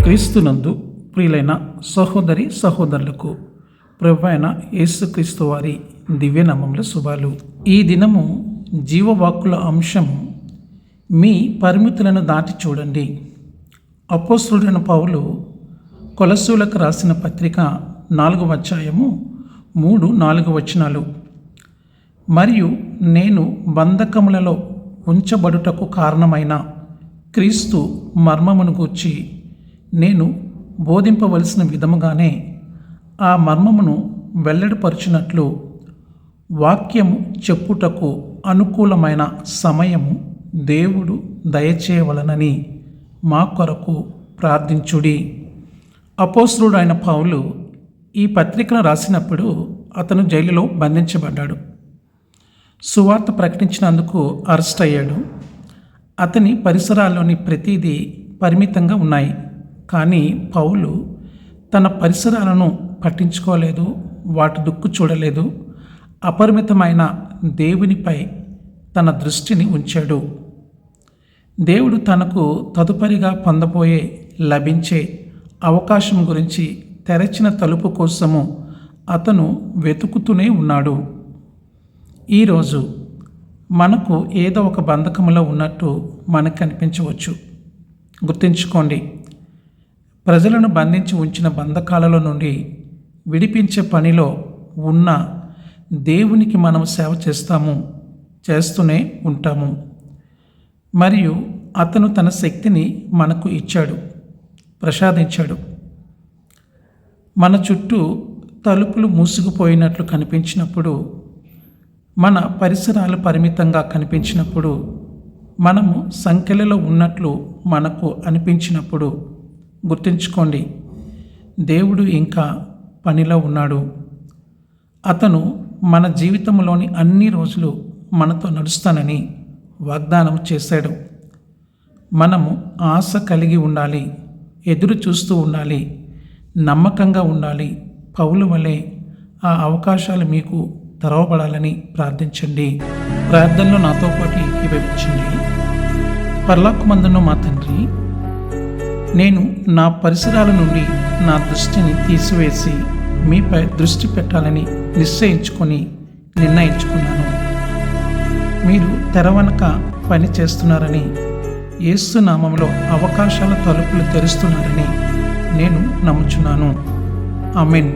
క్రీస్తునందు ప్రియులైన సహోదరి సహోదరులకు ప్రభువైన యేసుక్రీస్తు వారి దివ్యనామముల శుభాలు. ఈ దినము జీవవాక్కుల అంశం, మీ పరిమితులను దాటి చూడండి. అపోస్తలుడైన పౌలు కొలస్సీయులకు రాసిన పత్రిక 4వ అధ్యాయము 3-4 వచనాలు. మరియు నేను బంధకములలో ఉంచబడుటకు కారణమైన క్రీస్తు మర్మమును గూర్చి నేను బోధింపవలసిన విధముగానే ఆ మర్మమును వెల్లడిపరచునట్లు వాక్యము చెప్పుటకు అనుకూలమైన సమయము దేవుడు దయచేయవలనని మా కొరకు ప్రార్థించుడి. అపోస్తలుడు అయిన పౌలు ఈ పత్రికను రాసినప్పుడు అతను జైలులో బంధించబడ్డాడు. సువార్త ప్రకటించినందుకు అరెస్ట్ అయ్యాడు. అతని పరిసరాల్లోని ప్రతిదీ పరిమితంగా ఉన్నాయి. కానీ పౌలు తన పరిసరాలను పట్టించుకోలేదు, వాటి దుక్కు చూడలేదు. అపరిమితమైన దేవునిపై తన దృష్టిని ఉంచాడు. దేవుడు తనకు తదుపరిగా పొందబోయే లభించే అవకాశం గురించి తెరచిన తలుపు కోసము అతను వెతుకుతూనే ఉన్నాడు. ఈరోజు మనకు ఏదో ఒక బంధకములో ఉన్నట్టు మనకు అనిపించవచ్చు. గుర్తుంచుకోండి, ప్రజలను బంధించి ఉంచిన బంధకాలలో నుండి విడిపించే పనిలో ఉన్న దేవునికి మనం సేవ చేస్తూనే ఉంటాము. మరియు అతను తన శక్తిని మనకు ఇచ్చాడు, ప్రసాదించాడు. మన చుట్టూ తలుపులు మూసుకుపోయినట్లు కనిపించినప్పుడు, మన పరిసరాలు పరిమితంగా కనిపించినప్పుడు, మనము సంఖ్యలలో ఉన్నట్లు మనకు అనిపించినప్పుడు గుర్తుంచుకోండి, దేవుడు ఇంకా పనిలో ఉన్నాడు. అతను మన జీవితంలోని అన్ని రోజులు మనతో నడుస్తానని వాగ్దానం చేశాడు. మనము ఆశ కలిగి ఉండాలి, ఎదురు చూస్తూ ఉండాలి, నమ్మకంగా ఉండాలి. పౌలు వలె ఆ అవకాశాలు మీకు తెరవబడాలని ప్రార్థించండి. ప్రార్థనలో నాతో పాటు ఏకీభవించండి. పరలోకమందున్న మా తండ్రి, నేను నా పరిసరాల నుండి నా దృష్టిని తీసివేసి మీపై దృష్టి పెట్టాలని నిర్ణయించుకున్నాను. మీరు తెరవనక పని చేస్తున్నారని, యేసు నామములో అవకాశాల తలుపులు తెరుస్తున్నారని నేను నమ్ముచున్నాను. ఆమేన్.